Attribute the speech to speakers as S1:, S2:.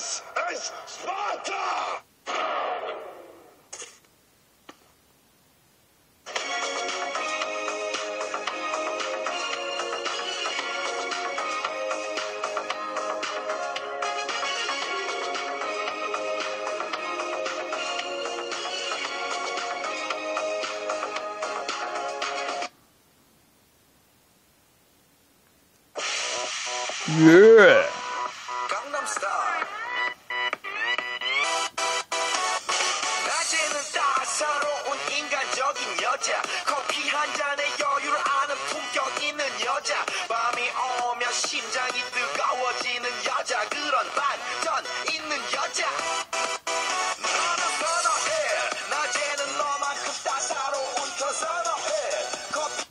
S1: This is Sparta!
S2: Yeah.
S1: Gangnam Style. 낮에는 따사로운 인간적인 여자, 커피 한 잔에 여유를 아는 품격 있는 여자, 밤이 오면 심장이 뜨거워지는 여자, 그런 반전 있는 여자. 너는 선호해. 낮에는 너만큼 따사로운 더 선호해. 커피